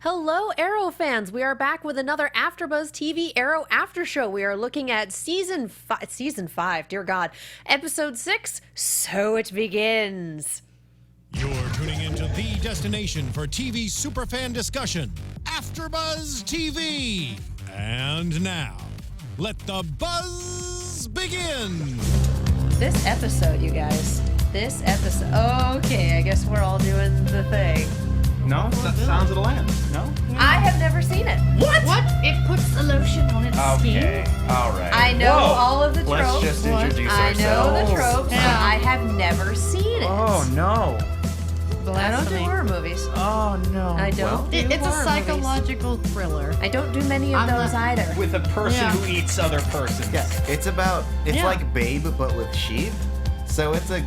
Hello, Arrow fans. We are back with another AfterBuzz TV Arrow After Show. We are looking at season 5, dear God, episode 6, So It Begins. You're tuning into the destination for TV superfan discussion, AfterBuzz TV. And now, let the buzz begin. This episode, you guys. This episode. Okay, I guess we're all doing the thing. No? Sounds of the Land. No? I have never seen it. What? It puts a lotion on its skin. Okay. All right. I know all of the tropes. Let's just introduce I ourselves. know the tropes. Yeah. I have never seen it. Oh, no. I don't do horror movies. Oh, no. I don't do It's a horror psychological thriller. I don't do many of those either. With a person Yeah. who eats other persons. Yeah, it's like Babe, but with sheep. So it's a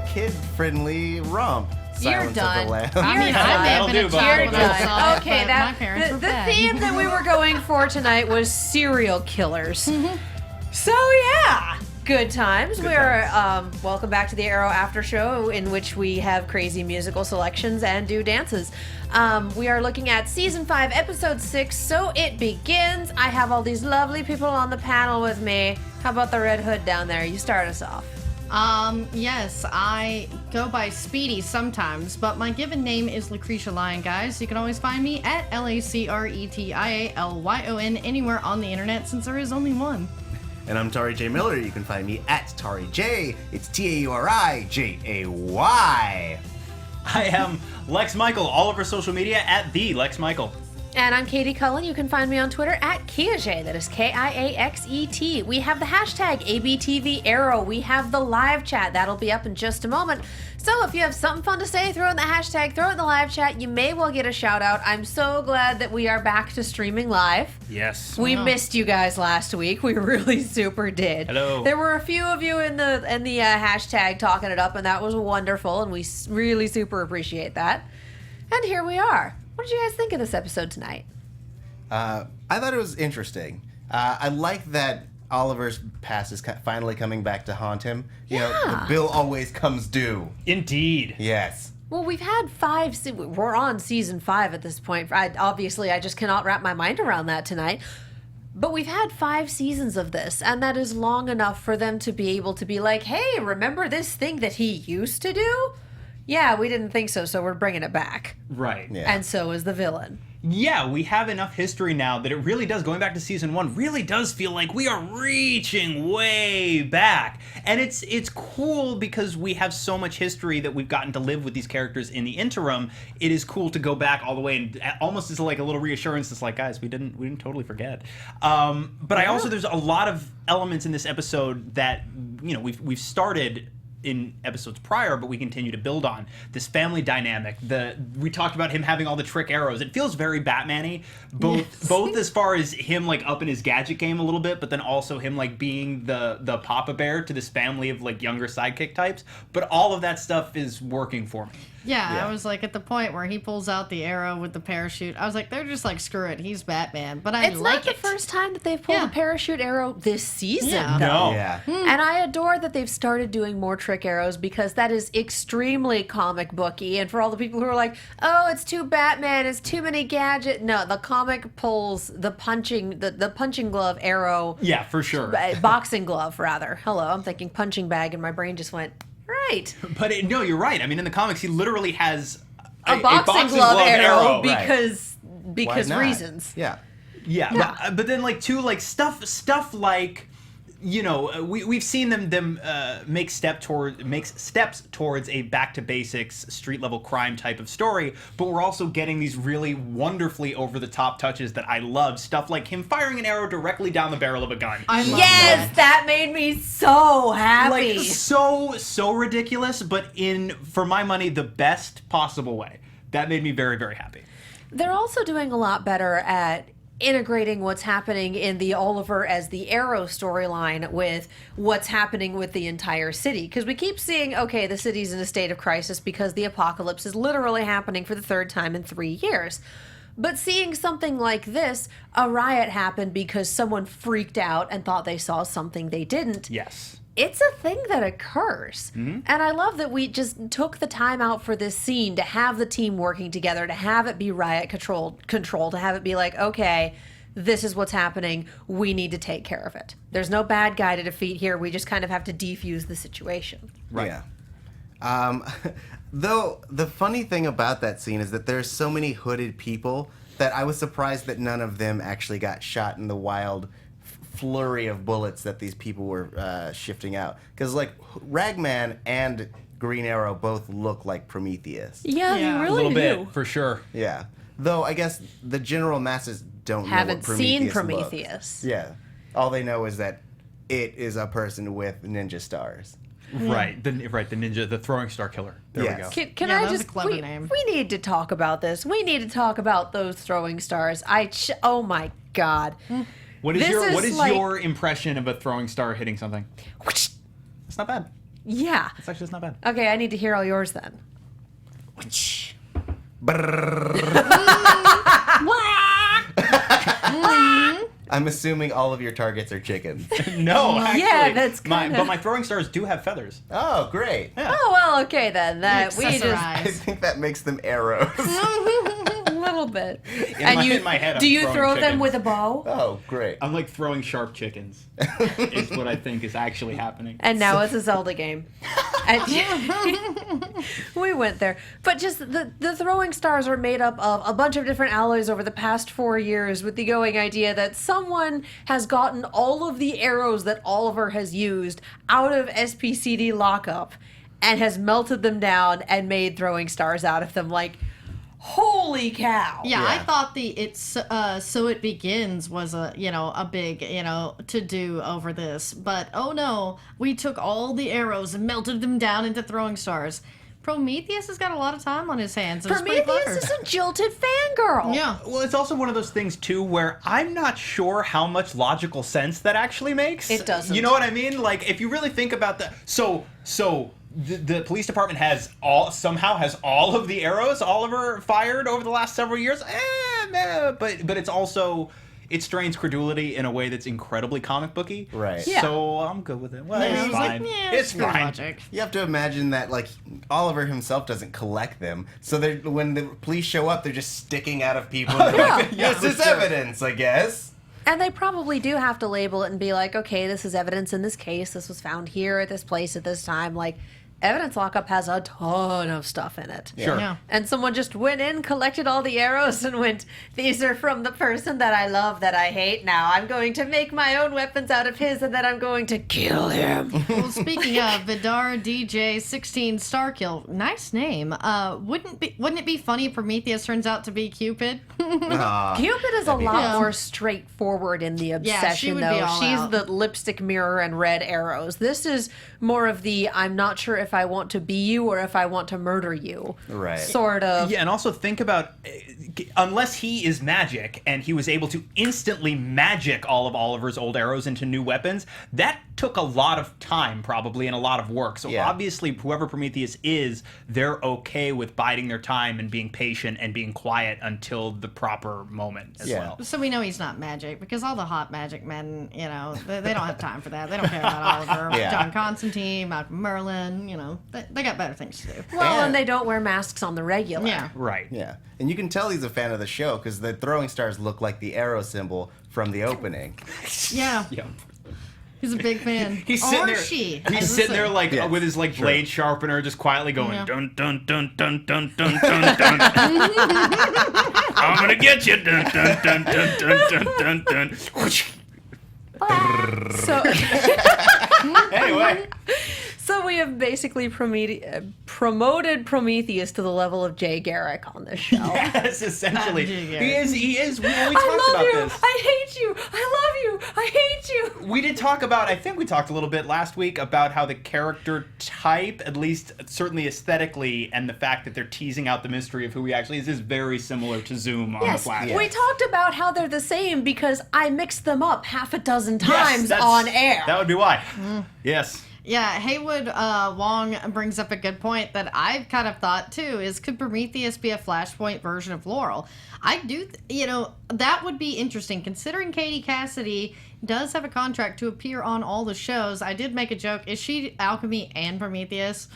kid-friendly romp. You're Silence of done. the Lambs. I mean, I That'll may have been do, a bud. child You're when I saw done. it, Okay, but my parents were the bad. theme that we were going for tonight was serial killers. So yeah, good times. Welcome back to the Arrow After Show, in which we have crazy musical selections and do dances. We are looking at season 5, episode 6. So It Begins. I have all these lovely people on the panel with me. How about the Red Hood down there? You start us off. Yes, I go by Speedy sometimes, but my given name is Lacretia Lyon, guys. You can always find me at LACRETIALYON anywhere on the internet, since there is only one. And I'm Tauri J. Miller. You can find me at Tauri J. It's TAURIJAY. I am Lex Michael, all over social media at the Lex Michael. And I'm Katie Cullen. You can find me on Twitter at Kiaxet. That is KIAXET. We have the hashtag ABTV Arrow. We have the live chat. That'll be up in just a moment. So if you have something fun to say, throw in the hashtag, throw it in the live chat. You may well get a shout out. I'm so glad that we are back to streaming live. Yes. We missed you guys last week. We really super did. Hello. There were a few of you in the hashtag talking it up, and that was wonderful, and we really super appreciate that. And here we are. What did you guys think of this episode tonight? I thought it was interesting. I like that Oliver's past is finally coming back to haunt him. You know, the bill always comes due. Indeed. Yes. Well, we've had 5. We're on season 5 at this point. Obviously, I just cannot wrap my mind around that tonight. But we've had 5 seasons of this, and that is long enough for them to be able to be like, hey, remember this thing that he used to do? Yeah, we didn't think so, so we're bringing it back. Right. Yeah. And so is the villain. Yeah, we have enough history now that it really does, going back to season 1, really does feel like we are reaching way back. And it's cool because we have so much history that we've gotten to live with these characters in the interim. It is cool to go back all the way and almost as like a little reassurance. It's like, guys, we didn't totally forget. But I also, there's a lot of elements in this episode that, you know, we've started in episodes prior, but we continue to build on this family dynamic. We talked about him having all the trick arrows. It feels very Batman-y, both as far as him like up in his gadget game a little bit, but then also him like being the Papa Bear to this family of like younger sidekick types. But all of that stuff is working for me. Yeah, I was like at the point where he pulls out the arrow with the parachute. I was like, they're just like, screw it, he's Batman. But It's not the first time that they've pulled a parachute arrow this season, Yeah. though. No. Yeah. And I adore that they've started doing more trick arrows because that is extremely comic booky. And for all the people who are like, oh, it's too Batman, it's too many gadgets. No, the comic pulls the punching glove arrow. Yeah, for sure. Boxing glove, rather. Hello, I'm thinking punching bag, and my brain just went, right. But no, you're right. I mean, in the comics, he literally has A boxing glove arrow because Why not? reasons. Yeah. Yeah. But then like too, like stuff like, you know, we've seen them make steps towards a back to basics street level crime type of story, but we're also getting these really wonderfully over the top touches that I love. Stuff like him firing an arrow directly down the barrel of a gun. I love Yes, that made me so happy. Like so ridiculous, but for my money, the best possible way. That made me very, very happy. They're also doing a lot better at integrating what's happening in the Oliver as the Arrow storyline with what's happening with the entire city. Because we keep seeing, okay, the city's in a state of crisis because the apocalypse is literally happening for the 3rd time in 3 years. But seeing something like this, a riot happened because someone freaked out and thought they saw something they didn't. Yes. it's a thing that occurs. And I love that we just took the time out for this scene to have the team working together, to have it be riot control, to have it be like, okay, this is what's happening. We need to take care of it. There's no bad guy to defeat here. We just kind of have to defuse the situation. Right. Yeah. Though the funny thing about that scene is that there's so many hooded people that I was surprised that none of them actually got shot in the wild flurry of bullets that these people were shifting out. Because, like, Ragman and Green Arrow both look like Prometheus. Yeah, they A really little do. bit, for sure. Yeah. Though I guess the general masses don't know Haven't what Prometheus seen looks. Prometheus. Yeah. All they know is that it is a person with ninja stars. Right, the ninja, the throwing star killer. There we Yes. go. Can Yeah, I that's just? a clever we, name. we need to talk about this. We need to talk about those throwing stars. Oh my god. What is This is like- your impression of a throwing star hitting something? It's not bad. Yeah. It's actually not bad. Okay, I need to hear all yours then. I'm assuming all of your targets are chickens. No, actually. Yeah, that's kinda- But my throwing stars do have feathers. Oh, great. Yeah. Oh well, okay then. That we just I Accessorize. think that makes them arrows. a little bit. in my head, I'm do you throwing throw them chickens. with a bow? Oh, great. I'm like throwing sharp chickens. Is what I think is actually happening. And now it's a Zelda game. And we went there. But just the throwing stars are made up of a bunch of different alloys over the past 4 years with the going idea that someone has gotten all of the arrows that Oliver has used out of SPCD lockup and has melted them down and made throwing stars out of them. Like, holy cow. Yeah, I Yeah. thought So It Begins was a big, to do over this. But oh no, we took all the arrows and melted them down into throwing stars. Prometheus has got a lot of time on his hands. And it's pretty Prometheus clever. is a jilted fangirl. Yeah. Well, it's also one of those things too where I'm not sure how much logical sense that actually makes. It doesn't. You know what I mean? Like, if you really think about that, so the police department has all of the arrows Oliver fired over the last several years. But it's also. It strains credulity in a way that's incredibly comic booky. Right. Yeah. So I'm good with it. Well, Yeah, I it's was like, fine. yeah, It's screw fine. logic. You have to imagine that, like, Oliver himself doesn't collect them. So when the police show up, they're just sticking out of people. And they're like, Yeah, this is for sure. evidence, I guess. And they probably do have to label it and be like, okay, this is evidence in this case. This was found here at this place at this time. Like, evidence lockup has a ton of stuff in it. Sure. Yeah. And someone just went in, collected all the arrows, and went, these are from the person that I love, that I hate now. I'm going to make my own weapons out of his, and then I'm going to kill him. Well, speaking of Vidar DJ 16 Starkill, nice name. Wouldn't it be funny if Prometheus turns out to be Cupid? Aw. Cupid is a be lot awesome. more straightforward in the obsession, she would though. be all She's out. the lipstick mirror and red arrows. This is more of the I'm not sure if I want to be you or if I want to murder you. Right. Sort of. Yeah, and also think about, unless he is magic and he was able to instantly magic all of Oliver's old arrows into new weapons, that took a lot of time probably and a lot of work. So Yeah. obviously whoever Prometheus is, they're okay with biding their time and being patient and being quiet until the proper moment as Yeah. well. So we know he's not magic because all the hot magic men, they don't have time for that. They don't care about Oliver, Yeah. John Constantine, Malcolm Merlin. They got better things to do. Well, And- and they don't wear masks on the regular. Yeah. Right. Yeah. And you can tell he's a fan of the show because the throwing stars look like the arrow symbol from the opening. Yeah. Yeah. He's a big fan. He's sitting or there. she. He's as sitting I there say. like Yes, with his like sure. blade sharpener, just quietly going Yeah. dun dun dun dun dun dun dun dun. I'm gonna get you. Dun dun dun dun dun dun dun dun. So, Anyway, so we have basically promoted Prometheus to the level of Jay Garrick on this show. yes, essentially, Jigger. he is. We talked I love about you. this. I hate you. I love you. I hate you. We did talk about, I think we talked a little bit last week about how the character type, at least certainly aesthetically, and the fact that they're teasing out the mystery of who he actually is very similar to Zoom on Yes, the Flash. we talked about how they're the same because I mixed them up half a dozen Yes, times that's- on air. That would be why. Yes. Yeah, Haywood Wong brings up a good point that I've kind of thought too, is could Prometheus be a Flashpoint version of Laurel? I do, that would be interesting considering Katie Cassidy does have a contract to appear on all the shows. I did make a joke. Is she Alchemy and Prometheus?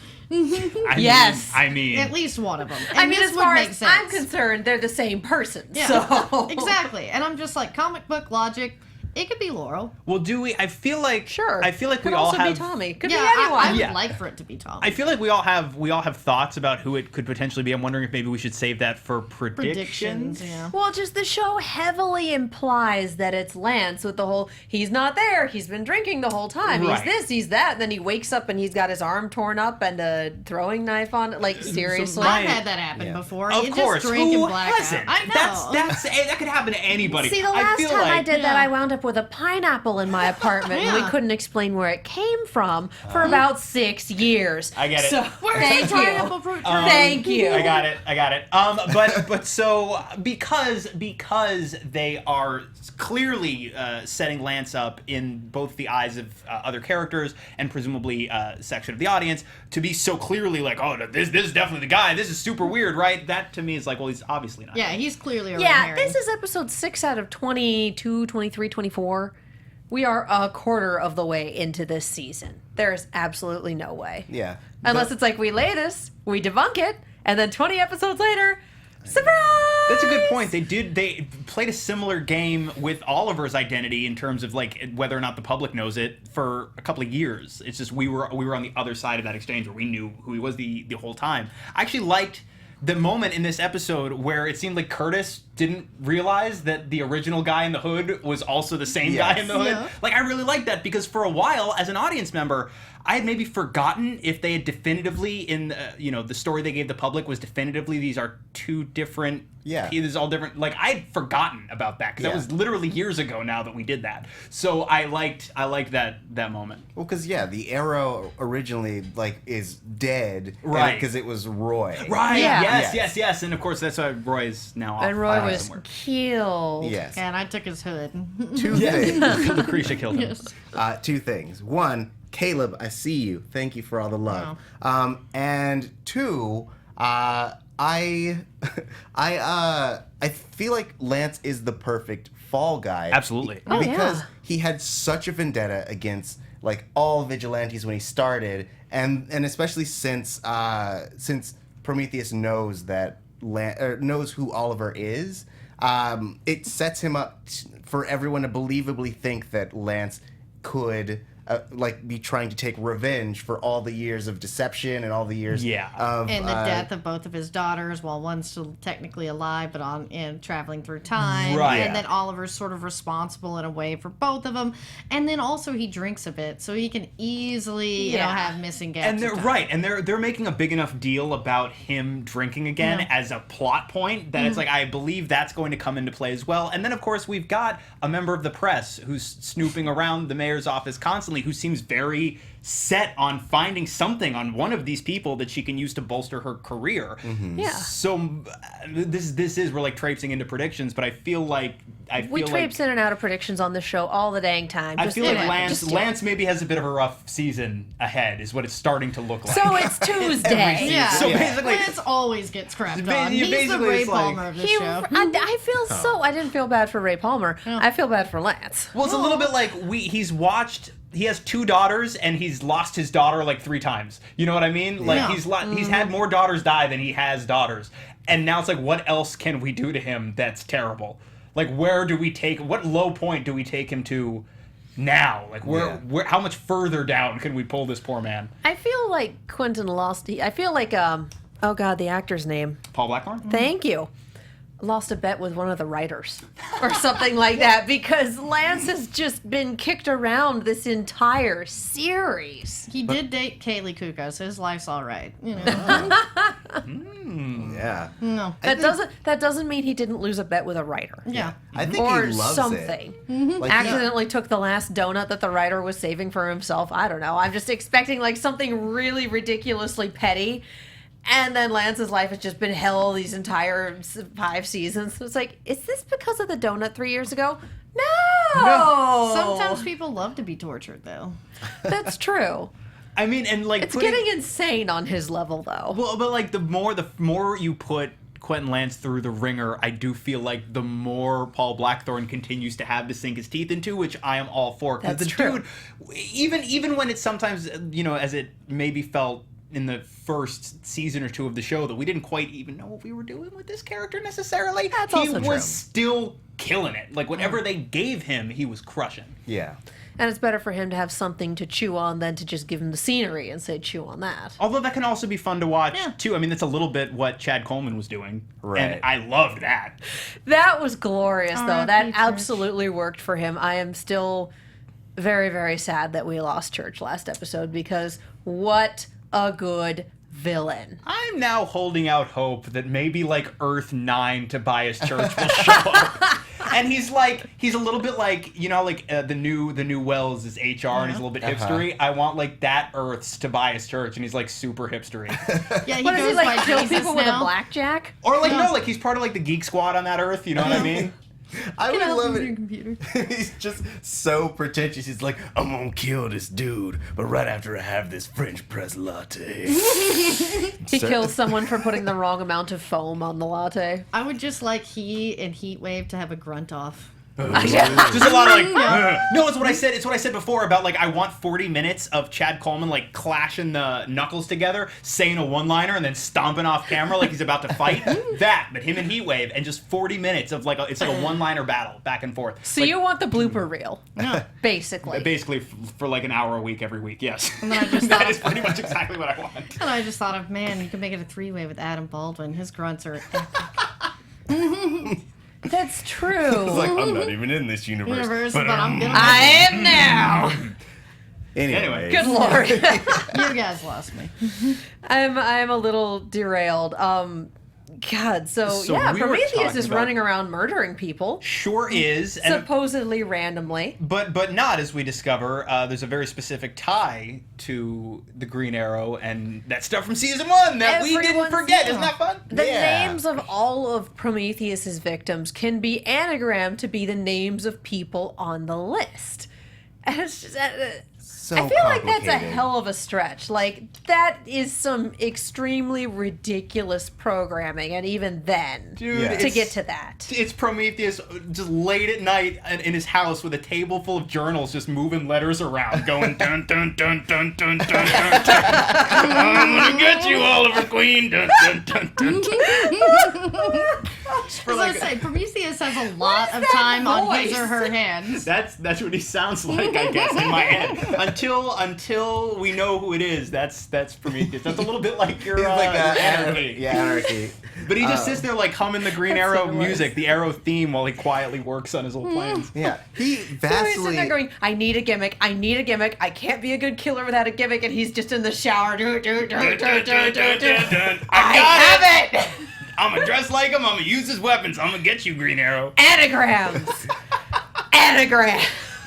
Yes. I mean, At least one of them. And I mean, this as would far make as sense. I'm concerned, they're the same person. Yeah, So exactly. And I'm just like, comic book logic, it could be Laurel. well, do we? I feel like Sure. I feel like Could we all also have. be Tommy. Could Yeah, be anyone. I would Yeah. like for it to be Tom. I feel like we all have thoughts about who it could potentially be. I'm wondering if maybe we should save that for predictions. Yeah. Well, just the show heavily implies that it's Lance with the whole, he's not there, he's been drinking the whole time, Right. he's this, he's that, and then he wakes up and he's got his arm torn up and a throwing knife on it. Like, seriously? Right. I've had that happen before. Of You course, just drink who and black hasn't? out. I know. That could happen to anybody. See, the I last feel time I like, did that, Yeah. I wound up with a pineapple in my apartment, and we Yeah. couldn't explain where it came from for about 6 years. I get it. So, Where's thank the pineapple you. fruit Thank you. I got it. But so because they are clearly setting Lance up in both the eyes of other characters and presumably a section of the audience to be so clearly like, oh, this is definitely the guy. This is super weird, right? That to me is like, well, he's obviously not. Yeah, he's clearly a red Yeah, herring. this is episode 6 out of 22, 23, 24. We are a quarter of the way into this season. There's absolutely no way. Yeah. Unless it's like, we lay this, we debunk it, and then 20 episodes later, surprise! That's a good point. They played a similar game with Oliver's identity in terms of like whether or not the public knows it for a couple of years. It's just we were on the other side of that exchange where we knew who he was the whole time. I actually liked the moment in this episode where it seemed like Curtis didn't realize that the original guy in the hood was also the same guy in the hood. Yeah. Like, I really liked that because for a while, as an audience member, I had maybe forgotten if they had definitively in the story they gave the public was definitively these are two different. Yeah. This is all different. Like, I had forgotten about that because that Yeah. was literally years ago now that we did that. So I liked that moment. Well, because the Arrow originally is dead, Right. Because it was Roy. Right. Yeah. Yes. And of course, that's why Roy is now off. And Roy was somewhere. killed. Yes. And I took his hood. Two things. Lucretia killed him. Yes. Two things. One, Caleb, I see you. Thank you for all the love. And two, I feel like Lance is the perfect fall guy. Absolutely. Oh, Because yeah. he had such a vendetta against all vigilantes when he started, and especially since Prometheus knows that knows who Oliver is. It sets him up for everyone to believably think that Lance could be trying to take revenge for all the years of deception and all the years of And the death of both of his daughters, while one's still technically alive, but traveling through time. Right. And then Oliver's sort of responsible in a way for both of them. And then also he drinks a bit, so he can easily have missing gaps. And they're of time. right, and they're making a big enough deal about him drinking again as a plot point that it's like I believe that's going to come into play as well. And then of course we've got a member of the press who's snooping around the mayor's office constantly, who seems very set on finding something on one of these people that she can use to bolster her career. Yeah. So this is we're traipsing into predictions, but I feel like We traipse in and out of predictions on this show all the dang time. I Just feel do like it. Lance maybe has a bit of a rough season ahead, is what it's starting to look like. So it's Tuesday. Yeah. So basically- Lance always gets crapped Ba- on. yeah, He's the basically Ray it's like- Palmer of the show. I feel so. I didn't feel bad for Ray Palmer. I feel bad for Lance. Well, it's a little bit like he has 2 daughters and he's lost his daughter 3 times. You know what I mean? Yeah. He's had more daughters die than he has daughters. And now it's what else can we do to him that's terrible? Where do we what low point do we take him to now? Where how much further down can we pull this poor man? I feel like Quentin lost. I feel like oh god, the actor's name. Paul Blackthorne? Thank you. Lost a bet with one of the writers or something like that, because Lance has just been kicked around this entire series. He did date Kaylee Kuko, so his life's all right. You know. Yeah. No. That doesn't mean he didn't lose a bet with a writer. Yeah. I think Or he loves something. it. Accidentally took the last donut that the writer was saving for himself. I don't know. I'm just expecting something really ridiculously petty. And then Lance's life has just been hell these entire 5 seasons. So it's is this because of the donut 3 years ago? No. Sometimes people love to be tortured, though. That's true. I mean, and It's getting insane on his level, though. Well, but the more you put Quentin Lance through the ringer, I do feel like the more Paul Blackthorne continues to have to sink his teeth into, which I am all for. Because the true. dude, even when it's sometimes, as it maybe felt in the first season or two of the show that we didn't quite even know what we were doing with this character necessarily, That's he also was true. still killing it. Like, whatever they gave him, he was crushing. Yeah. And it's better for him to have something to chew on than to just give him the scenery and say, chew on that. Although that can also be fun to watch, too. I mean, that's a little bit what Chad Coleman was doing. Right. And I loved that. That was glorious, though. R.I.P. That Church. absolutely worked for him. I am still very, very sad that we lost Church last episode because what a good villain. I'm now holding out hope that maybe, like, Earth 9 Tobias Church will show up. And he's a little bit like, the new Wells is HR and he's a little bit hipstery. I want, like, that Earth's Tobias Church, and he's, like, super hipstery. Yeah, he What goes is he, like, by kill Jesus people with a now. blackjack? Or, like, no, like, he's part of, like, the Geek Squad on that Earth, you know what I mean? I would Get out love of your it. computer. He's just so pretentious. He's like, I'm gonna kill this dude, but right after I have this French press latte. He kills someone for putting the wrong amount of foam on the latte. I would just like he and Heatwave to have a grunt off. Just a lot of like, no, it's what I said. It's what I said before about like I want 40 minutes of Chad Coleman like clashing the knuckles together, saying a one-liner, and then stomping off camera like he's about to fight. That, but him and Heatwave, and just 40 minutes of like it's like a one-liner battle back and forth. So like, you want the blooper reel, basically. basically for like an hour a week every week. Yes, And then I just that thought is pretty much exactly what I want. And I just thought of, man, you could make it a three-way with Adam Baldwin. His grunts are epic. That's true. It's like, I'm not even in this universe. But I'm gonna. I am now. Anyway. Good lord. You guys lost me. I'm a little derailed. God, so So yeah, we were Prometheus talking is about- running around murdering people, Sure is, and supposedly randomly. but not, as we discover. There's a very specific tie to the Green Arrow and that stuff from season 1 that we didn't Everyone's- forget. Isn't that fun? The Yeah. names of all of Prometheus's victims can be anagrammed to be the names of people on the list. And it's just, So I feel like that's a complicated. hell of a stretch. Like, that is some extremely ridiculous programming, and even then, Dude, Yeah. to it's- get to that. It's Prometheus just late at night in his house with a table full of journals just moving letters around, going dun dun dun dun dun dun dun dun. I'm gonna get you, Oliver Queen. Dun dun dun dun dun. I was gonna say, Prometheus has a lot of that time on voice? his or her hands. That's what he sounds like, I guess, in my head. Until we know who it is, that's Prometheus. That's a little bit like your He's like Anarchy. Yeah, Anarchy. But he just sits there like humming the Green That's Arrow so nice. music, the Arrow theme, while he quietly works on his little plans. Yeah. He So he's sitting vastly. there going, I need a gimmick, I can't be a good killer without a gimmick, and he's just in the shower. Dun, dun, dun, dun, dun, dun, dun. I got it. have it! I'm gonna dress like him. I'm gonna use his weapons. I'm gonna get you, Green Arrow. Anagrams! Anagram!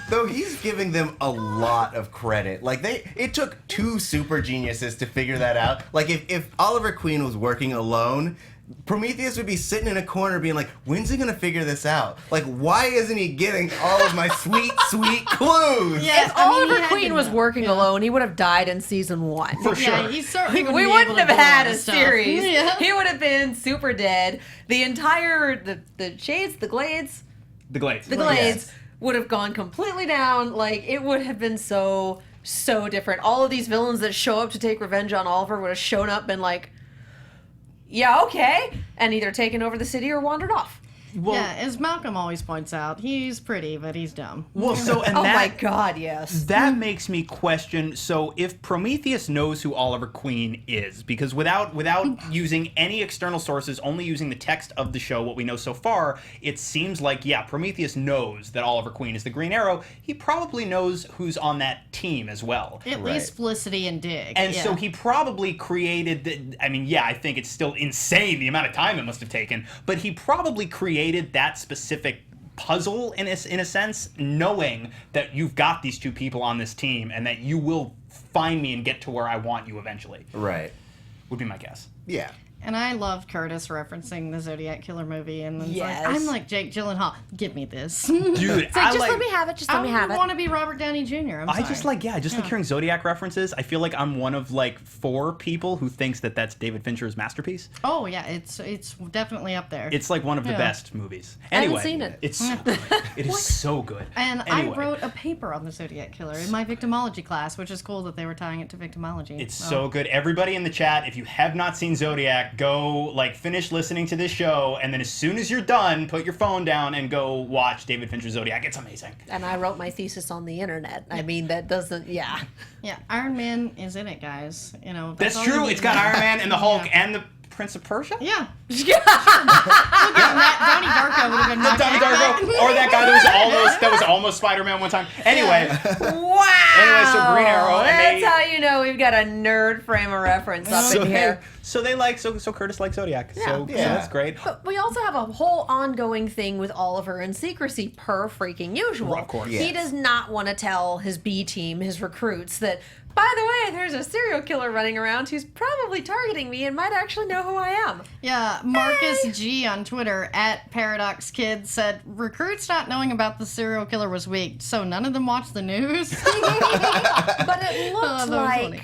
Though he's giving them a lot of credit. Like it took 2 super geniuses to figure that out. Like if Oliver Queen was working alone, Prometheus would be sitting in a corner being like, when's he gonna figure this out? Like, why isn't he getting all of my sweet, sweet clues? Yeah, If I mean, he Oliver had Queen to was know. working alone, he would have died in season 1. For Yeah, sure. he certainly We be wouldn't able have to do had lot a of stuff. series. Yeah. He would have been super dead. The entire the shades, the glades, The Glades. the glades would have gone completely down. Like, it would have been so different. All of these villains that show up to take revenge on Oliver would have shown up, been like, yeah, okay, and either taken over the city or wandered off. Well, Yeah, as Malcolm always points out, he's pretty, but he's dumb. well, so and Oh that my god, yes. that makes me question. So if Prometheus knows who Oliver Queen is, because without using any external sources, only using the text of the show, what we know so far, it seems like Prometheus knows that Oliver Queen is the Green Arrow. He probably knows who's on that team as well. At least Felicity and Dig. And yeah. so he probably created I think it's still insane the amount of time it must have taken, but he probably created that specific puzzle in a sense, knowing that you've got these 2 people on this team and that you will find me and get to where I want you eventually. Right. Would be my guess. Yeah. And I loved Curtis referencing the Zodiac Killer movie, and it's Yes. like, I'm like Jake Gyllenhaal. Give me this. Dude, It's like, just let me have it. Just let me have I it. want to be Robert Downey Jr. I just like hearing Zodiac references. I feel like I'm one of like 4 people who thinks that that's David Fincher's masterpiece. Oh yeah, it's definitely up there. It's like one of the Yeah. best movies. I haven't Anyway, seen it. it's so good. It is so good. And Anyway, I wrote a paper on the Zodiac Killer in my victimology class, which is cool that they were tying it to victimology. it's so good. Everybody in the chat, if you have not seen Zodiac, go like finish listening to this show, and then as soon as you're done, put your phone down and go watch David Fincher's Zodiac. It's amazing. And I wrote my thesis on the internet. I mean, that doesn't. Yeah. Yeah, Iron Man is in it, guys. You know That's all true. you It's need got to know. Iron Man and the Hulk Yeah. and the Prince of Persia. Yeah. Donnie Darko would have been my Donnie favorite. Darko, or that guy that was almost Spider-Man one time. Anyway, Wow. Anyway, so Green Arrow, and That's they- how you know we've got a nerd frame of reference up so in here. they like so Curtis likes Zodiac. So Yeah. that's great. But we also have a whole ongoing thing with Oliver in secrecy, per freaking usual. Of course. He Yes. does not want to tell his B team, his recruits, that, by the way, there's a serial killer running around who's probably targeting me and might actually know who I am. Yeah, Marcus G on Twitter at Paradox Kid said recruits not knowing about the serial killer was weak, so none of them watch the news. But it looked that was like funny.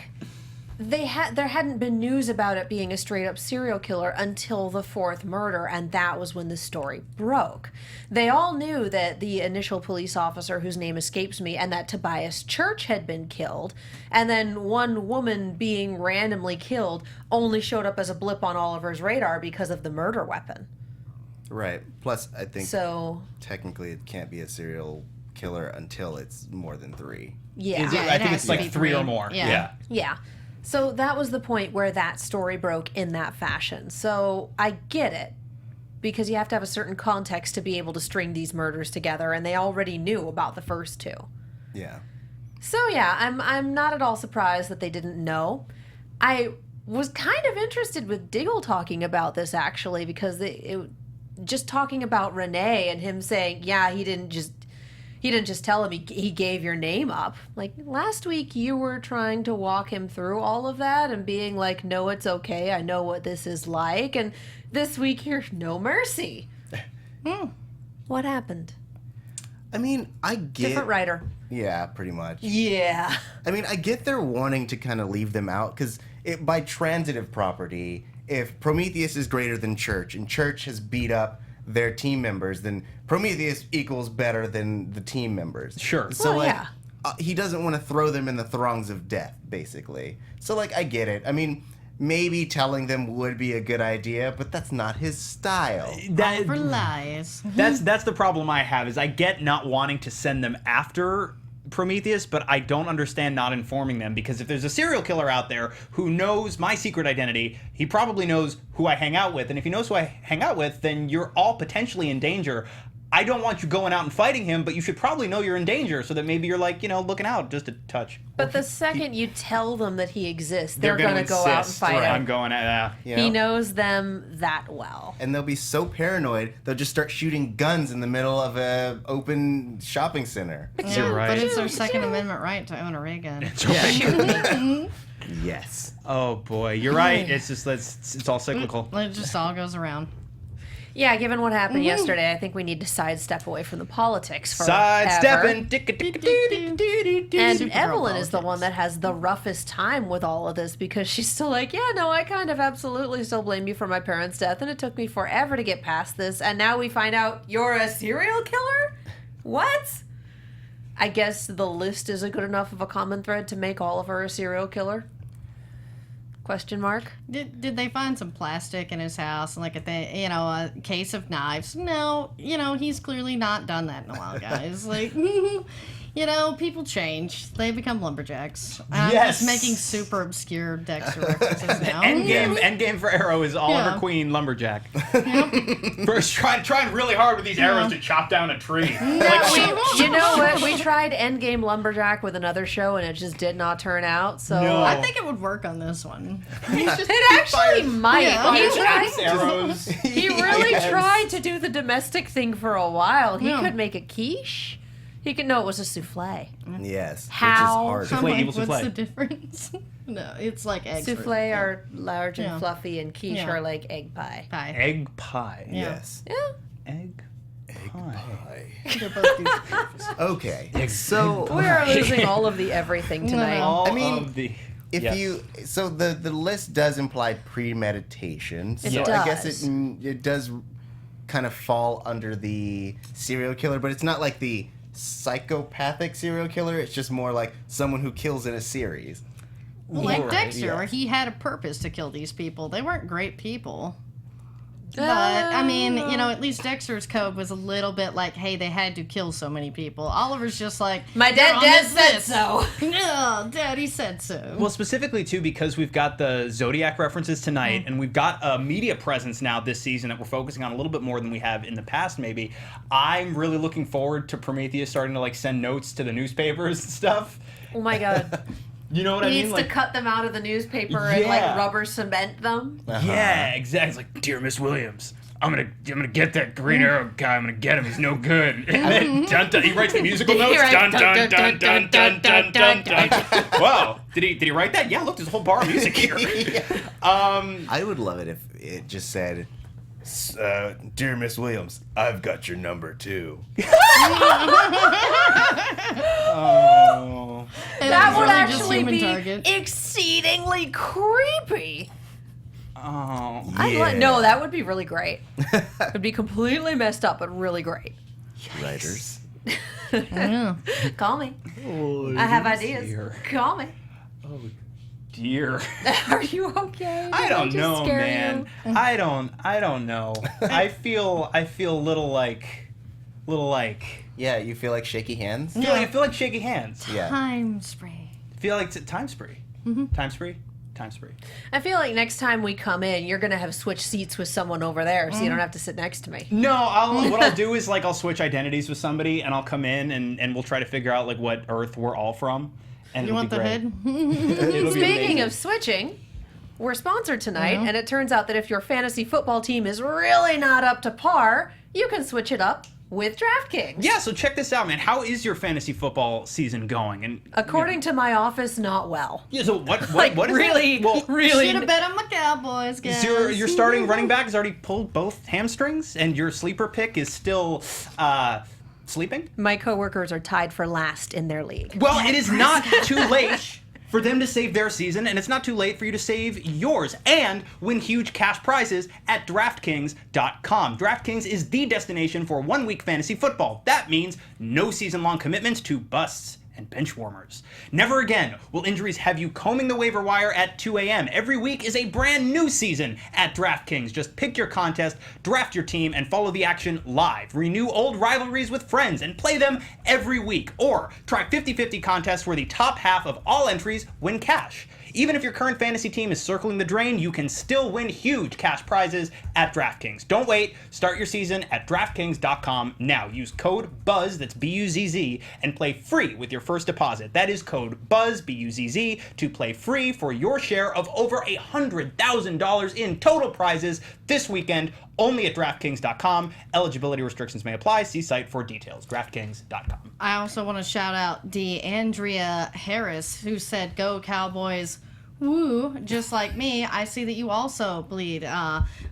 there hadn't been news about it being a straight up serial killer until the 4th murder, and that was when the story broke. They all knew that the initial police officer, whose name escapes me, and that Tobias Church had been killed, and then one woman being randomly killed only showed up as a blip on Oliver's radar because of the murder weapon. Right. Plus, I think So technically it can't be a serial killer until it's more than 3. yeah. Is it- Yeah, I it think has it's to like be 3 or 3. more. Yeah. Yeah. So that was the point where that story broke in that fashion. So I get it, because you have to have a certain context to be able to string these murders together, and they already knew about the first 2. Yeah. So yeah, I'm not at all surprised that they didn't know. I was kind of interested with Diggle talking about this, actually, because just talking about Renee and him saying, yeah, he didn't just tell him he gave your name up. Like, last week you were trying to walk him through all of that and being like, no, it's okay, I know what this is like. And this week you're no mercy. What happened? I mean, I get... Different writer. Yeah, pretty much. Yeah. I mean, I get their wanting to kind of leave them out, because by transitive property, if Prometheus is greater than Church, and Church has beat up their team members, then Prometheus equals better than the team members. Sure. So, Well, yeah. he doesn't want to throw them in the throngs of death, basically. So, like, I get it. I mean, maybe telling them would be a good idea, but that's not his style. Oliver lies. That's the problem I have, is I get not wanting to send them after Prometheus, but I don't understand not informing them, because if there's a serial killer out there who knows my secret identity, he probably knows who I hang out with, and if he knows who I hang out with, then you're all potentially in danger. I don't want you going out and fighting him, but you should probably know you're in danger, so that maybe you're like, looking out just a touch. But the second you tell them that he exists, they're going to go out and insist. fight Right. him. I'm going at You He know? knows them that well. And they'll be so paranoid, they'll just start shooting guns in the middle of a open shopping center. You're right. But it's their Second Amendment right to own a ray gun. Yes. Oh boy, you're right. It's just it's all cyclical. It just all goes around. Yeah, given what happened yesterday, I think we need to sidestep away from the politics for Sidestepping. And Supergirl Evelyn is the politics. one that has the roughest time with all of this, because she's still like, yeah, no, I kind of absolutely still blame you for my parents' death, and it took me forever to get past this, and now we find out you're a serial killer? What? I guess the list is a good enough of a common thread to make Oliver a serial killer? Question mark? Did they find some plastic in his house and like a case of knives? No, he's clearly not done that in a while, guys. Like, people change. They become lumberjacks. I'm Yes. just making super obscure Dexter references now. Endgame for Arrow is Oliver Yeah. Queen lumberjack. First, trying really hard with these arrows to chop down a tree. You know what? We tried Endgame Lumberjack with another show, and it just did not turn out, so... No. I think it would work on this one. It actually might. Yeah. He Fires tried. arrows. He really tried to do the domestic thing for a while. He Yeah. could make a quiche. He could know it was a souffle. Yes. How? Which is Souffle, hard. evil What's souffle. the difference? No, it's like eggs. Souffle yeah. are large and Yeah. fluffy, and quiche Yeah. are like egg pie. Pie. Egg pie. Yeah. Yes. Yeah. Egg pie. They're both these. Okay. So We are losing all of the everything tonight. No. All I mean, of the... if Yes. the list does imply premeditation, so It I guess does. it does kind of fall under the serial killer, but it's not like the psychopathic serial killer. It's just more like someone who kills in a series. Well, like Right, Dexter, yeah. where he had a purpose to kill these people. They weren't great people. But, I mean, at least Dexter's code was a little bit like, hey, they had to kill so many people. Oliver's just like, My "They're dad on dad this said list." so. No, Daddy said so. Well, specifically, too, because we've got the Zodiac references tonight, and we've got a media presence now this season that we're focusing on a little bit more than we have in the past, maybe. I'm really looking forward to Prometheus starting to, like, send notes to the newspapers and stuff. Oh my god. You know what I He mean? needs Like, to cut them out of the newspaper and like Yeah. rubber cement them. yeah, exactly. It's like, dear Miss Williams, I'm gonna get that Green Arrow guy. I'm gonna get him. He's no good. And then dun, dun, he writes the musical notes. writes Dun dun dun dun dun dun dun dun. Wow, did he write that? Yeah, look, there's a whole bar of music here. I would love it if it just said, "Dear Miss Williams, I've got your number too." Oh. That would really just actually human be target. exceedingly creepy. Oh. No, that would be really great. It'd be completely messed up, but really great. Writers. Yeah. Call me. I have ideas. dear. Call me. Oh dear. Are you okay? I Did don't just know, scare man. you? I don't know. I feel a little like. Yeah, you feel like shaky hands? I feel like shaky hands. Yeah. Time spray. Feel like time spree. Time spree. Time spree. I feel like next time we come in, you're gonna have switched seats with someone over there, so you don't have to sit next to me. No, what I'll do is like I'll switch identities with somebody and I'll come in and we'll try to figure out like what Earth we're all from. And You it'll want be the great. head? It'll be Speaking amazing. of switching, we're sponsored tonight, and it turns out that if your fantasy football team is really not up to par, you can switch it up with DraftKings. Yeah, so check this out, man. How is your fantasy football season going? And According to my office, not well. yeah, so what Like what is really, that? Well, really. Should have bet on my Cowboys, guys. is your starting running back has already pulled both hamstrings, and your sleeper pick is still sleeping? My coworkers are tied for last in their league. Well, it is not too late for them to save their season, and it's not too late for you to save yours and win huge cash prizes at DraftKings.com. DraftKings is the destination for 1 week fantasy football. That means no season-long commitments to busts and bench warmers. Never again will injuries have you combing the waiver wire at 2 a.m. Every week is a brand new season at DraftKings. Just pick your contest, draft your team, and follow the action live. Renew old rivalries with friends and play them every week. Or try 50-50 contests where the top half of all entries win cash. Even if your current fantasy team is circling the drain, you can still win huge cash prizes at DraftKings. Don't wait. Start your season at DraftKings.com now. Use code BUZZ, that's B-U-Z-Z, and play free with your first deposit. That is code BUZZ, B-U-Z-Z, to play free for your share of over $100,000 in total prizes this weekend, only at DraftKings.com. Eligibility restrictions may apply. See site for details. DraftKings.com. I also want to shout out DeAndrea Harris, who said, "Go Cowboys, woo!" Just like me, I see that you also bleed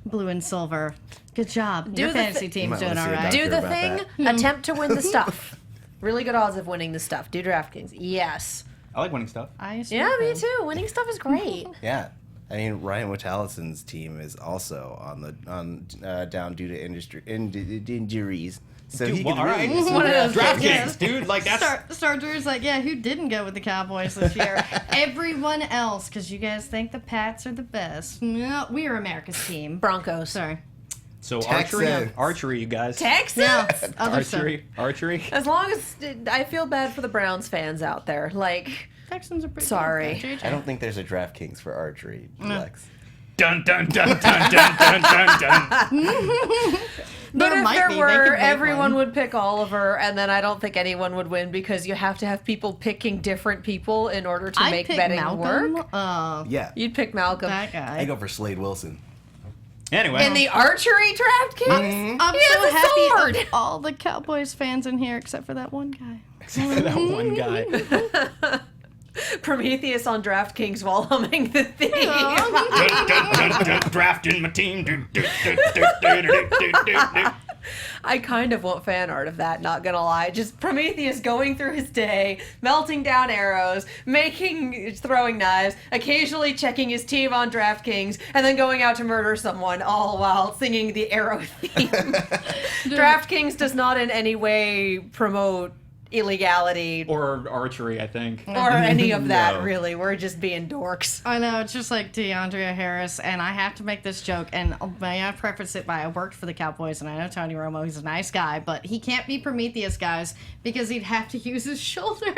blue and silver. Good job. Your the fantasy thi- You team's might doing wanna all see a right. doctor. Do the about thing, attempt to win the stuff. Really good odds of winning the stuff. Do DraftKings. Yes. I like winning stuff. I used to Yeah, do me that. too. Winning stuff is great. Yeah. I mean, Ryan Witalison's team is also on down due to injuries. So Dude, he well, could all right. really One of those DraftKings, yes. dude. Like, that's... Star Drew's like, yeah, who didn't go with the Cowboys this year? Everyone else, because you guys think the Pats are the best. No, we are America's team. Broncos. Sorry. So Texans. archery, you guys. Texans? Yeah, other stuff. Archery. As long as I feel bad for the Browns fans out there. Like, Texans are pretty Sorry. good. JJ. I don't think there's a DraftKings for archery, Lex. Dun dun dun dun dun dun dun dun. but There if might there be. They were, could make everyone one. would pick Oliver, and then I don't think anyone would win because you have to have people picking different people in order to I make picked betting Malcolm. work. Yeah. You'd pick Malcolm. That guy. I go for Slade Wilson. Anyway. In the archery DraftKings? I'm He so has a happy sword. of all the Cowboys fans in here except for that one guy. Except for that one guy. Prometheus on DraftKings while humming the theme. Drafting my team. I kind of want fan art of that, not gonna lie. Just Prometheus going through his day, melting down arrows, throwing knives, occasionally checking his team on DraftKings, and then going out to murder someone, all while singing the Arrow theme. DraftKings does not in any way promote illegality Or archery, I think. or any of that, No. really. We're just being dorks. I know, it's just like DeAndrea Harris, and I have to make this joke, and may I preface it by I worked for the Cowboys, and I know Tony Romo, he's a nice guy, but he can't be Prometheus, guys, because he'd have to use his shoulder.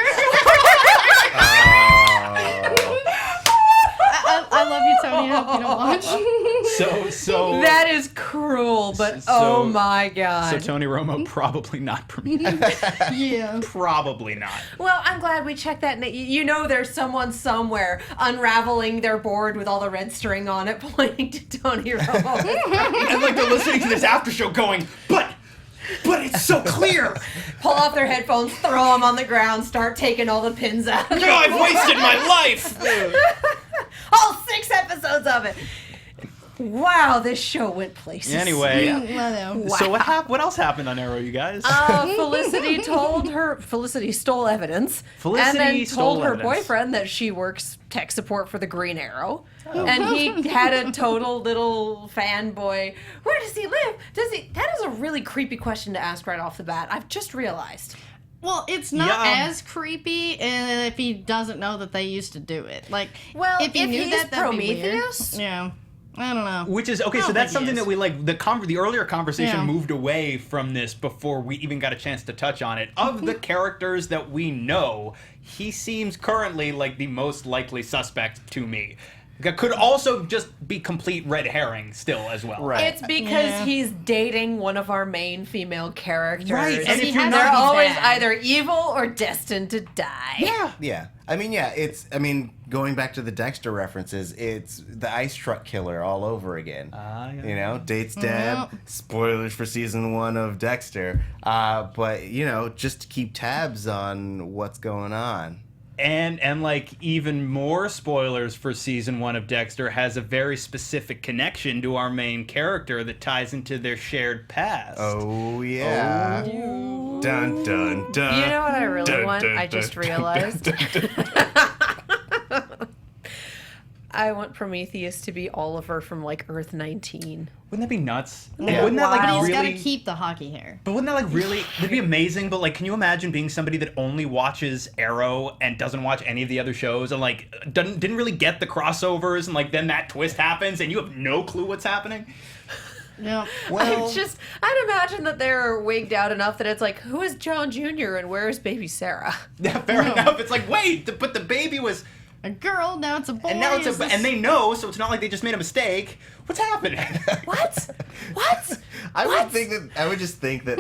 I love you, Tony. I hope you don't watch. So That is cruel, but So- oh my god. So Tony Romo probably not Prometheus. Yeah. Probably not. Well, I'm glad we checked that. You know there's someone somewhere unraveling their board with all the red string on it, pointing to Tony Romo. And like they're listening to this after show going, but it's so clear. Pull off their headphones, throw them on the ground, start taking all the pins out. No, I've wasted my life. All 6 episodes of it. Wow, this show went places. Anyway, I know. so what else happened on Arrow, you guys? Felicity stole evidence. Felicity and then stole told her evidence. boyfriend that she works tech support for the Green Arrow. And he had a total little fanboy. Where does he live? That is a really creepy question to ask right off the bat. I've just realized. Well, it's not Yeah. as creepy if he doesn't know that they used to do it. Like, Well, if he if knew he's that, that'd be weird. Prometheus? Yeah. I don't know. Which is okay. I So don't that's think he something is. that we like. The earlier conversation Yeah. moved away from this before we even got a chance to touch on it. Of the characters that we know, he seems currently like the most likely suspect to me. That could also just be complete red herring still as well. Right. It's because Yeah. he's dating one of our main female characters. Right, and he if you're has They're to be always bad. either evil or destined to die. Yeah. Going back to the Dexter references, it's the ice truck killer all over again. Yeah. You know, dates Deb. Spoilers for season 1 of Dexter. But, you know, just to keep tabs on what's going on. And like even more spoilers for season 1 of Dexter has a very specific connection to our main character that ties into their shared past. Oh, yeah. Dun, dun, dun. You know what I really Dun, want? dun, I just dun, realized. dun, dun, dun. I want Prometheus to be Oliver from like Earth 19. Wouldn't that be nuts? Yeah. Wouldn't that like Wow. He's got really? to keep the hockey hair. But wouldn't that like really? It'd be amazing. But like, can you imagine being somebody that only watches Arrow and doesn't watch any of the other shows and like didn't really get the crossovers and like then that twist happens and you have no clue what's happening? Yeah. Well, I'd imagine that they're wigged out enough that it's like, who is John Jr. and where is baby Sarah? Yeah, fair enough. It's like but the baby was. A girl, now it's a boy. And now it's Is this- and they know, so it's not like they just made a mistake. What's happening? What? What? I would just think that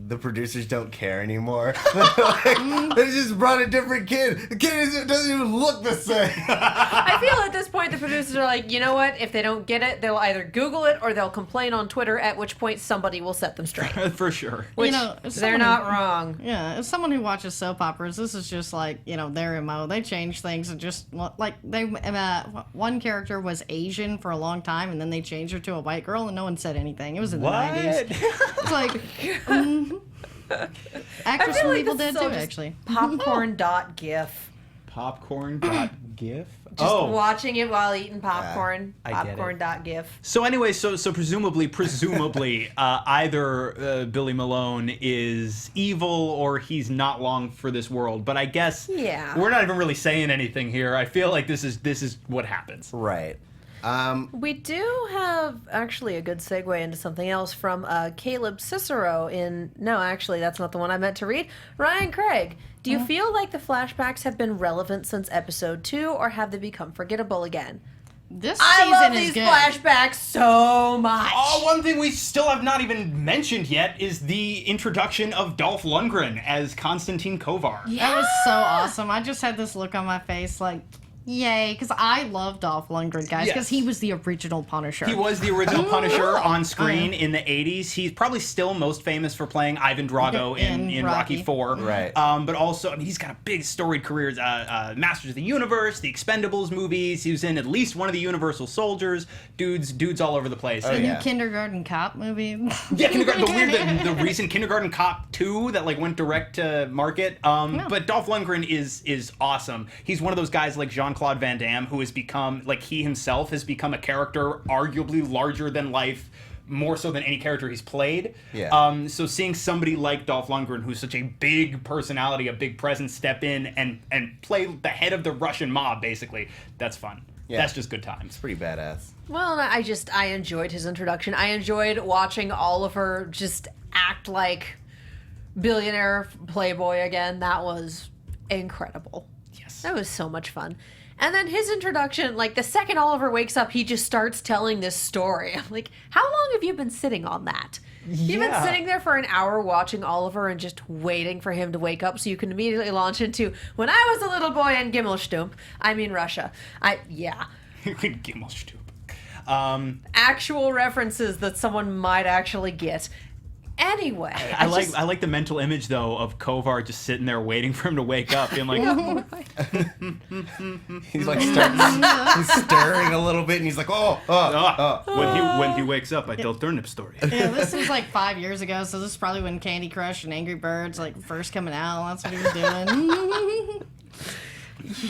the producers don't care anymore. They just brought a different kid. The kid doesn't even look the same. I feel at this point the producers are like, you know what? If they don't get it, they'll either Google it or they'll complain on Twitter, at which point somebody will set them straight. For sure. Which, know, they're someone- not wrong. Yeah, as someone who watches soap operas, this is just like, you know, their MO. They change things and just, like, one character was Asian for a long time, and then they changed her to a white girl, and no one said anything. It was in the 90s. It's like, actress I feel from like Evil this Dead is all too, just actually. Popcorn.gif. Popcorn.gif? Just watching it while eating popcorn. I get it. Popcorn.gif. So anyway, so presumably, either Billy Malone is evil or he's not long for this world. But I guess Yeah. we're not even really saying anything here. I feel like this is what happens. Right. We do have actually a good segue into something else from Caleb Cicero no, actually, that's not the one I meant to read. Ryan Craig, do you feel like the flashbacks have been relevant since episode 2, or have they become forgettable again? This I season love is these good. flashbacks so much. Oh, one thing we still have not even mentioned yet is the introduction of Dolph Lundgren as Konstantin Kovar. That was so awesome. I just had this look on my face like, Yay, because I love Dolph Lundgren, guys, because Yes. he was the original Punisher. He was the original Punisher on screen in the 80s. He's probably still most famous for playing Ivan Drago in Rocky IV. Right. But also, I mean, he's got a big storied career. Masters of the Universe, the Expendables movies. He was in at least one of the Universal Soldiers. Dudes all over the place. The yeah. new Kindergarten Cop movie. Yeah, Kindergarten, the recent Kindergarten Cop 2 that like went direct to market. But Dolph Lundgren is awesome. He's one of those guys like Jean-Claude Van Damme who has become, like he himself has become a character arguably larger than life, more so than any character he's played. Yeah. So seeing somebody like Dolph Lundgren, who's such a big personality, a big presence, step in and play the head of the Russian mob, basically, that's fun. Yeah. That's just good times. It's pretty badass. Well, I enjoyed his introduction. I enjoyed watching Oliver just act like billionaire playboy again. That was incredible. Yes. That was so much fun. And then his introduction, like the second Oliver wakes up, he just starts telling this story. I'm like, how long have you been sitting on that? You've been sitting there for an hour watching Oliver and just waiting for him to wake up so you can immediately launch into, when I was a little boy in Gimmelstump, I mean Russia. Gimmelsstube. Actual references that someone might actually get. Anyway, I like the mental image though of Kovar just sitting there waiting for him to wake up, being like, He's like he's stirring a little bit, and he's like, when he wakes up, I tell turnip story. Yeah, this was like 5 years ago, so this is probably when Candy Crush and Angry Birds like first coming out. That's what he was doing.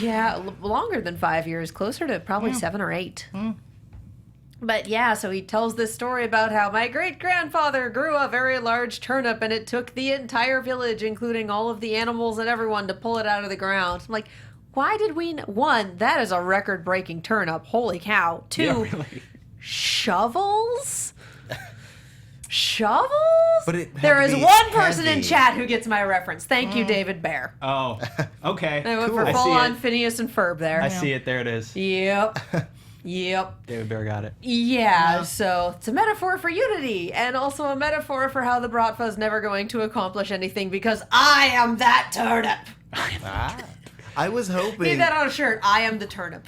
yeah, longer than 5 years, closer to probably 7 or 8. But yeah, so he tells this story about how my great-grandfather grew a very large turnip and it took the entire village, including all of the animals and everyone, to pull it out of the ground. I'm like, why did we... One, that is a record-breaking turnip. Holy cow. Two, Yeah, really. shovels? Shovels? But it had there to is be one person in heavy. chat who gets my reference. Thank you, David Bear. Oh, okay. I went Cool. for I see full-on it. Phineas and Ferb there. I see it. There it is. Yep. Yep. David Bear got it. Yeah, so it's a metaphor for unity, and also a metaphor for how the Bratva is never going to accomplish anything because I am that turnip. I was hoping. Need that on a shirt. I am the turnip.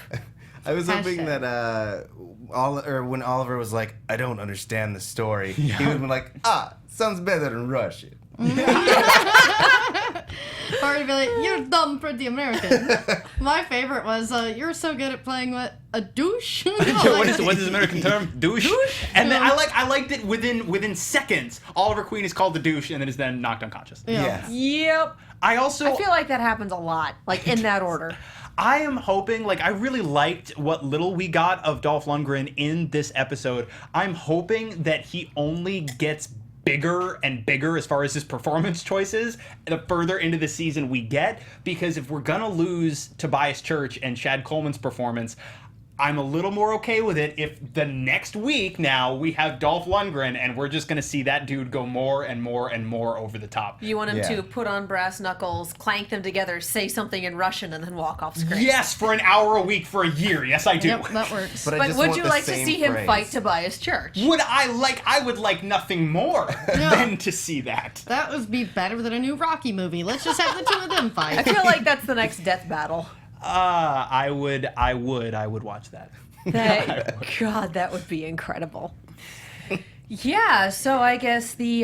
I was hoping Hashtag. that when Oliver was like, I don't understand the story, he would have been like, sounds better than Russian. Or he'd be like, you're dumb for the American. My favorite was, you're so good at playing what? A douche? What is the American term? Douche. And then I liked it within seconds. Oliver Queen is called the douche and then is then knocked unconscious. Yeah. Yep. I feel like that happens a lot, like in that order. I am hoping, like, I really liked what little we got of Dolph Lundgren in this episode. I'm hoping that he only gets bigger and bigger as far as his performance choices the further into the season we get, because if we're gonna lose Tobias Church and Chad Coleman's performance, I'm a little more okay with it if the next week now we have Dolph Lundgren and we're just going to see that dude go more and more and more over the top. You want him Yeah. to put on brass knuckles, clank them together, say something in Russian, and then walk off screen. Yes, for an hour a week for a year. Yes, I do. Yep, that works. But I But just would want you the like to same see him phrase. fight Tobias Church? I would like nothing more than to see that. That would be better than a new Rocky movie. Let's just have the two of them I fight. feel like that's the next death battle. I would watch that. God, that would be incredible. Yeah, so I guess the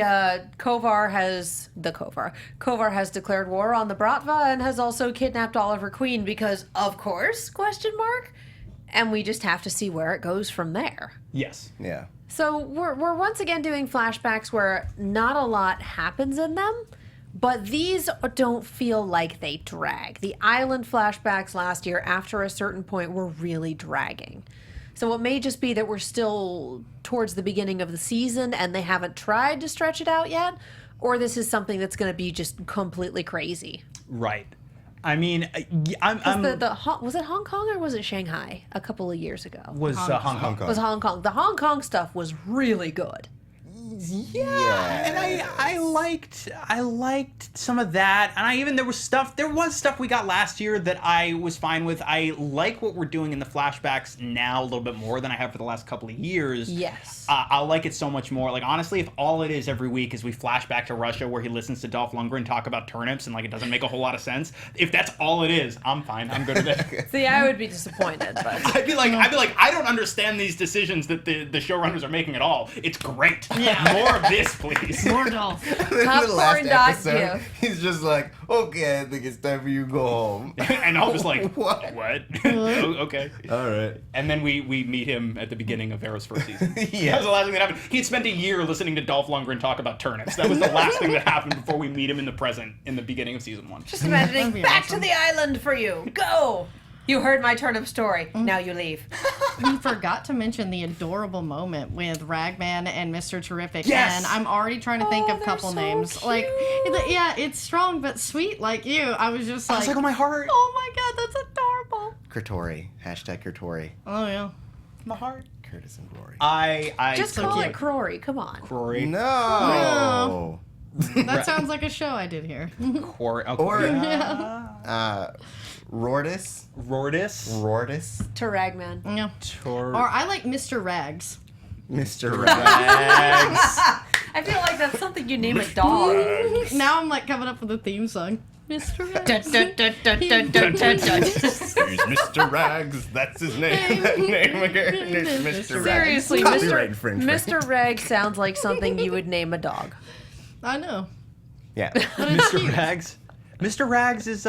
Kovar has declared war on the Bratva and has also kidnapped Oliver Queen because, of course, ? And we just have to see where it goes from there. Yes. Yeah. So we're once again doing flashbacks where not a lot happens in them, but these don't feel like they drag. The island flashbacks last year, after a certain point, were really dragging. So it may just be that we're still towards the beginning of the season and they haven't tried to stretch it out yet, or this is something that's going to be just completely crazy. Right. I mean, I'm Was it Hong Kong or was it Shanghai a couple of years ago? was Hong Kong. It was Hong Kong. The Hong Kong stuff was really good. Yeah, and I liked some of that, and there was stuff we got last year that I was fine with. I like what we're doing in the flashbacks now a little bit more than I have for the last couple of years. Yes. I like it so much more. Like, honestly, if all it is every week is we flash back to Russia where he listens to Dolph Lundgren talk about turnips and like it doesn't make a whole lot of sense, if that's all it is, I'm fine. I'm good with it. See, I would be disappointed, but I'd be like, I don't understand these decisions that the showrunners are making at all. It's great. Yeah. More of this, please. More Dolph. In the Popcorn last dot episode, gift. he's just like, okay, I think it's time for you to go home. And I was like, What? Okay. All right. And then we meet him at the beginning of Arrow's first season. Yeah. That was the last thing that happened. He had spent a year listening to Dolph Lundgren talk about turnips. That was the last thing that happened before we meet him in the present in the beginning of season 1. just imagining That'd be back awesome. to the island for you. Go. You heard my turnip story. Now you leave. We forgot to mention the adorable moment with Ragman and Mr. Terrific. Yes! And I'm already trying to think Oh, of they're couple so names. cute. Like, yeah, it's strong but sweet like you. I was just I like, was like, oh, my heart. oh my god, that's adorable. Kertori. Kertori. Oh yeah. My heart. Curtis and Rory. I Just so call cute. it Crory. Come on. Rory. No. That sounds like a show I did here. Corey. Okay. Or Yeah. Rordis. Rordis. To Ragman. Yeah. Tor. Or I like Mr. Rags. Mr. Rag. Rags. I feel like that's something you name a dog. Now I'm like coming up with a theme song. Mr. Rags. Here's Mr. Rags. That's his name. That name again. It's Mr. Rags. Seriously, Copyright infringement. Mr. Reg sounds like something you would name a dog. I know. Yeah. But it's Mr. cute. Rags. Mr. Rags is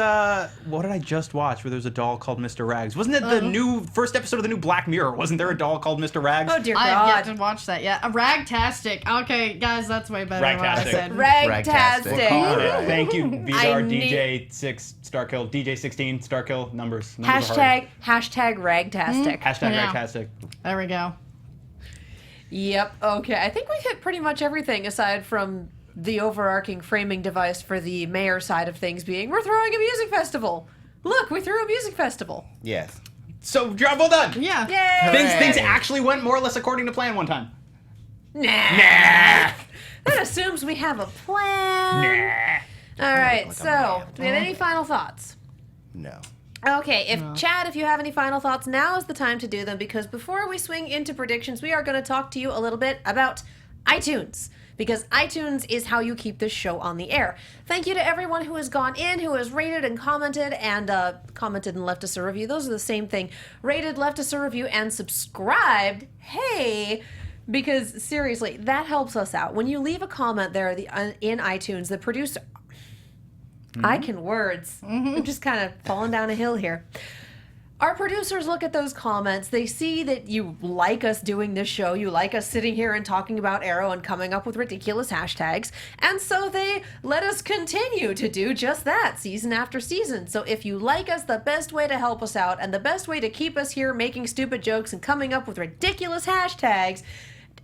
what did I just watch where there's a doll called Mr. Rags? Wasn't it the new first episode of the new Black Mirror? Wasn't there a doll called Mr. Rags? Oh dear I have yet God. to watch that yet. A Ragtastic. Okay, guys, that's way better than what I Ragtastic. said. Ragtastic. All Okay, right. thank you, Vidar, I need- DJ6 Starkill, DJ16 Starkill numbers. Numbers are hard. Hashtag Ragtastic. Hashtag Yeah. Ragtastic. There we go. Yep. Okay. I think we hit pretty much everything aside from the overarching framing device for the mayor side of things being we're throwing a music festival. Look, we threw a music festival. Yes. So job well done. Yeah. Yay! Things Hooray. actually went more or less according to plan one time. Nah. That assumes we have a plan. All right. like a So, man. do we have any final thoughts? No. Okay, Chad, if you have any final thoughts, now is the time to do them because before we swing into predictions, we are going to talk to you a little bit about iTunes. Because iTunes is how you keep this show on the air. Thank you to everyone who has gone in, who has rated and commented and left us a review. Those are the same thing. Rated, left us a review, and subscribed. Hey! Because seriously, that helps us out. When you leave a comment there in iTunes, the producer... I can words. I'm just kind of falling down a hill here. Our producers look at those comments. They see that you like us doing this show. You like us sitting here and talking about Arrow and coming up with ridiculous hashtags. And so they let us continue to do just that season after season. So if you like us, the best way to help us out and the best way to keep us here making stupid jokes and coming up with ridiculous hashtags,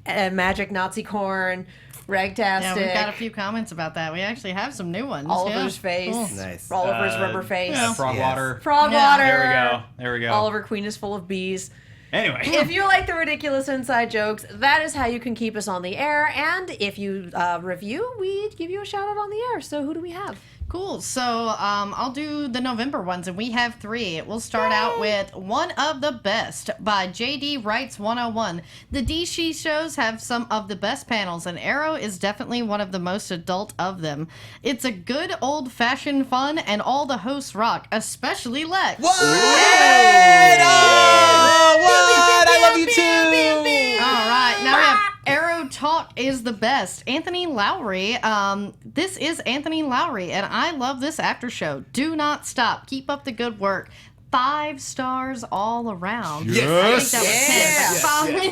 Magic Nazi Corn, Ragtastic, Yeah, we've got a few comments about that. We actually have some new ones. Oliver's yeah. face, Cool. Nice. Oliver's rubber face, Frog Yes. water. frog Yeah. water. There we go. Oliver Queen is full of bees. Anyway. If you like the ridiculous inside jokes, that is how you can keep us on the air. And if you review, we give you a shout out on the air. So who do we have? Cool. So I'll do the November ones, and we have 3. We'll start out with One of the Best by JD Writes 101. The DC shows have some of the best panels, and Arrow is definitely one of the most adult of them. It's a good old-fashioned fun, and all the hosts rock, especially Lex. What? Oh, what? I love you too. All right, now we have Arrow Talk is the best. Anthony Lowry. This is Anthony Lowry, and I love this after show. Do not stop. Keep up the good work. 5 stars all around. Yes. I think that was 10. Yes,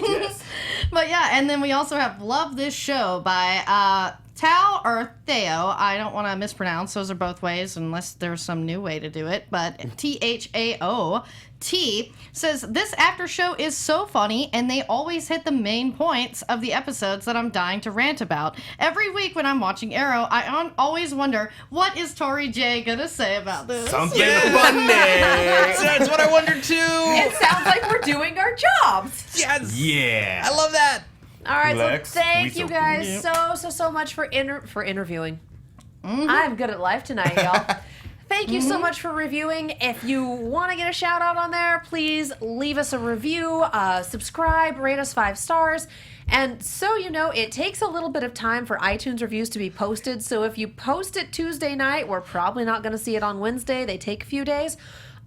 but yes. But yeah, and then we also have Love This Show by Tao or Theo. I don't want to mispronounce. Those are both ways, unless there's some new way to do it. But THAO. T says, this after show is so funny, and they always hit the main points of the episodes that I'm dying to rant about. Every week when I'm watching Arrow, I always wonder, what is Tori J gonna say about this? Something funny. That's what I wondered too. It sounds like we're doing our jobs. Yes. Yeah. I love that. All right, Lex, so thank you Weasel. guys so much for interviewing. I'm good at life tonight, y'all. Thank you so much for reviewing. If you want to get a shout out on there, please leave us a review, subscribe, rate us 5 stars. And so you know, it takes a little bit of time for iTunes reviews to be posted. So if you post it Tuesday night, we're probably not going to see it on Wednesday. They take a few days.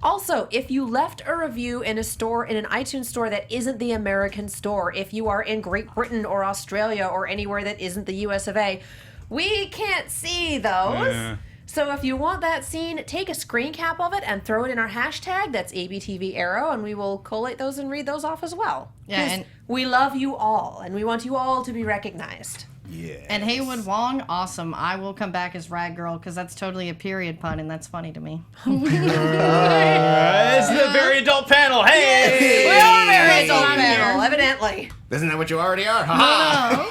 Also, if you left a review in a store, in an iTunes store that isn't the American store, if you are in Great Britain or Australia or anywhere that isn't the US of A, we can't see those. Yeah. So if you want that seen, take a screen cap of it and throw it in our hashtag. That's ABTV Arrow, and we will collate those and read those off as well. Yeah, 'Cause and we love you all, and we want you all to be recognized. Yeah. And Haywood Wong, awesome. I will come back as Rag Girl because that's totally a period pun, and that's funny to me. It's the very adult panel. Hey! We are very Hey, adult I'm panel, here. evidently. Isn't that what you already are? Ha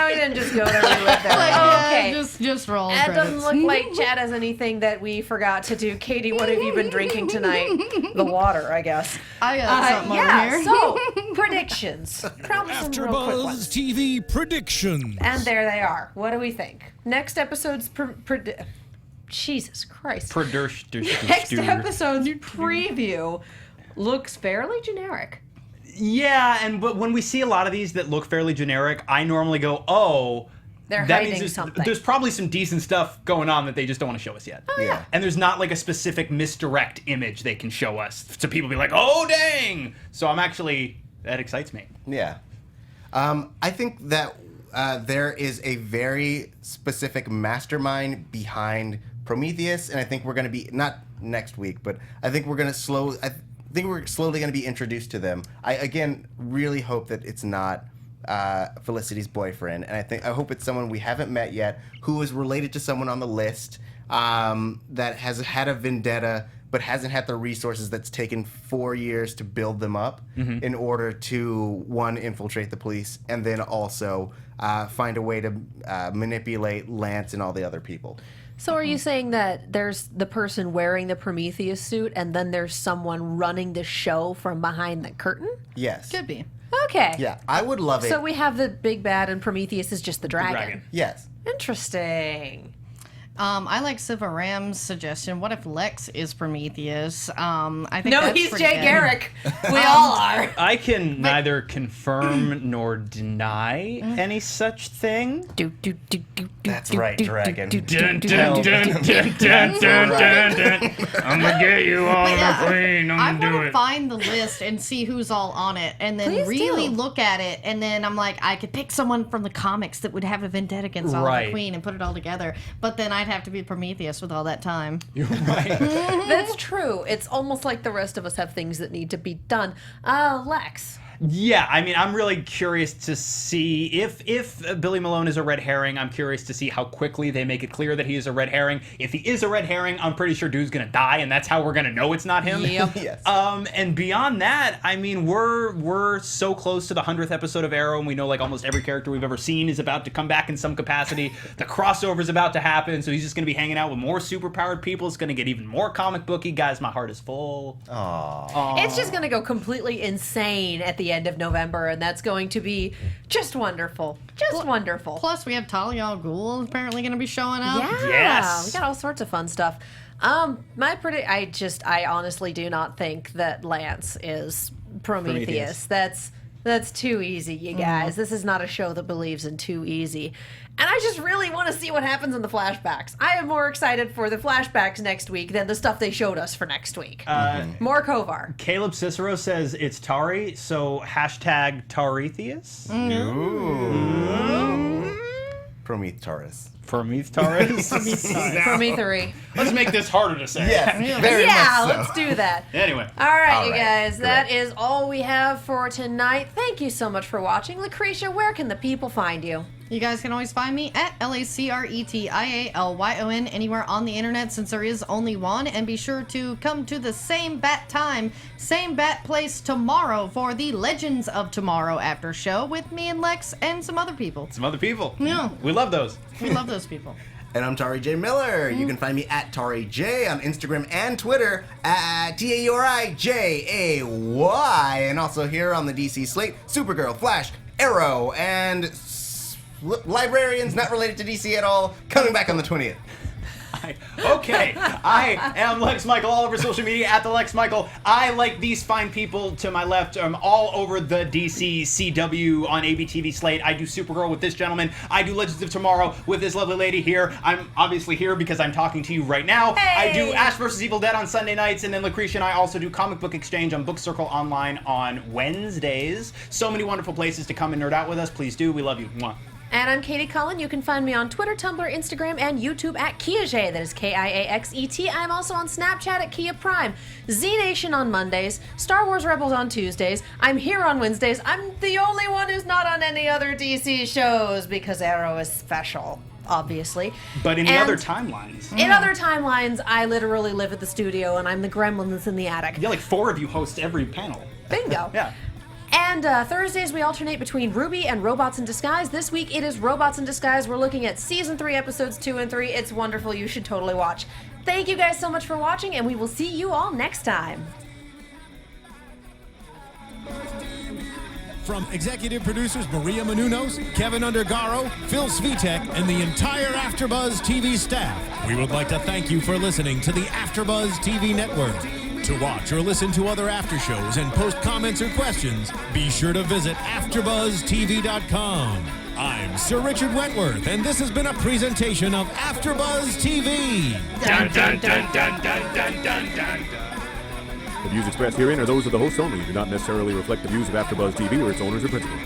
We didn't just go there, we lived there. Like, Okay. just roll That credits. doesn't look like Chad has anything that we forgot to do. Katie, what have you been drinking tonight? The water, I guess. I got something over here. So, predictions. Probably some real quick AfterBuzz ones. TV predictions. And there they are. What do we think? Next episode's Jesus Christ. Next episode's preview looks fairly generic. Yeah, but when we see a lot of these that look fairly generic, I normally go, oh, They're that hiding means something. there's probably some decent stuff going on that they just don't want to show us yet. Oh, yeah. And there's not like a specific misdirect image they can show us so people be like, oh, dang. So that excites me. Yeah. I think that there is a very specific mastermind behind Prometheus, and I think we're going to be, not next week, but I think we're going to I think we're slowly going to be introduced to them. I, again, really hope that it's not Felicity's boyfriend, and I hope it's someone we haven't met yet who is related to someone on the list that has had a vendetta but hasn't had the resources that's taken 4 years to build them up in order to, one, infiltrate the police, and then also find a way to manipulate Lance and all the other people. So are you saying that there's the person wearing the Prometheus suit and then there's someone running the show from behind the curtain? Yes. Could be. Okay. Yeah, I would love it. So we have the big bad and Prometheus is just the dragon. Yes. Interesting. I like Siva Ram's suggestion. What if Lex is Prometheus? I think No, that's he's pretty Jay good. Garrick. We all are. I can neither confirm nor deny any such thing. That's right, dragon. Dun, dun, dun, dun, dun, dun, dun. I'm gonna get you all Yeah, the queen. I I'm gonna do want to it. find the list and see who's all on it, and then Please really do. look at it, and then I'm like, I could pick someone from the comics that would have a vendetta against all Right. the Queen and put it all together. But then I'd have to be Prometheus with all that time. You're right. That's true. It's almost like the rest of us have things that need to be done. Lex. Yeah, I mean, I'm really curious to see if Billy Malone is a red herring. I'm curious to see how quickly they make it clear that he is a red herring. If he is a red herring, I'm pretty sure dude's gonna die, and that's how we're gonna know it's not him. Yep. Yes. And beyond that, I mean, we're so close to the 100th episode of Arrow, and we know like almost every character we've ever seen is about to come back in some capacity. The crossover's about to happen, so he's just gonna be hanging out with more superpowered people. It's gonna get even more comic booky, guys. My heart is full. It's just going to go completely insane at the end of November, and that's going to be just wonderful. Just wonderful. Plus, we have Talia al Ghul apparently going to be showing up. Yeah, Yes. we got all sorts of fun stuff. I honestly do not think that Lance is Prometheus. That's too easy, you guys. This is not a show that believes in too easy. And I just really want to see what happens in the flashbacks. I am more excited for the flashbacks next week than the stuff they showed us for next week. More Kovar. Caleb Cicero says it's Tauri, so hashtag Tauritheus. Prometheus. Prometheus. Prometheus. Let's make this harder to say. Yes, very Yeah, much so. let's do that. Anyway. All right, All you right, guys, that great. is all we have for tonight. Thank you so much for watching. Lacretia, where can the people find you? You guys can always find me at LACRETIALYON anywhere on the internet since there is only one. And be sure to come to the same bat time, same bat place tomorrow for the Legends of Tomorrow after show with me and Lex and some other people. Some other people. Yeah. We love those. We love those people. And I'm Tauri J. Miller. You can find me at Tauri J on Instagram and Twitter at TAURIJAY. And also here on the DC slate, Supergirl, Flash, Arrow, and Librarians not related to DC at all, coming back on the 20th. Okay, I am Lex Michael all over social media at the Lex Michael. I, like these fine people to my left, am all over the DC CW on ABTV slate. I do Supergirl with this gentleman. I do Legends of Tomorrow with this lovely lady here. I'm obviously here because I'm talking to you right now. Hey! I do Ash vs. Evil Dead on Sunday nights, and then Lacretia and I also do Comic Book Exchange on Book Circle Online on Wednesdays. So many wonderful places to come and nerd out with us. Please do. We love you. Mwah. And I'm Katie Cullen. You can find me on Twitter, Tumblr, Instagram, and YouTube at Kiaxet. That is KIAXET. I'm also on Snapchat at Kia Prime. Z Nation on Mondays. Star Wars Rebels on Tuesdays. I'm here on Wednesdays. I'm the only one who's not on any other DC shows because Arrow is special, obviously. But in the other timelines. In other timelines, I literally live at the studio and I'm the gremlin that's in the attic. Yeah, like 4 of you host every panel. Bingo. Yeah. And Thursdays, we alternate between Ruby and Robots in Disguise. This week, it is Robots in Disguise. We're looking at Season 3, Episodes 2 and 3. It's wonderful. You should totally watch. Thank you guys so much for watching, and we will see you all next time. From executive producers Maria Menounos, Kevin Undergaro, Phil Svitek, and the entire AfterBuzz TV staff, we would like to thank you for listening to the AfterBuzz TV network. To watch or listen to other after shows and post comments or questions, be sure to visit AfterBuzzTV.com. I'm Sir Richard Wentworth, and this has been a presentation of AfterBuzz TV. Dun, dun, dun, dun, dun, dun, dun, dun. The views expressed herein are those of the hosts only and do not necessarily reflect the views of AfterBuzz TV or its owners or principals.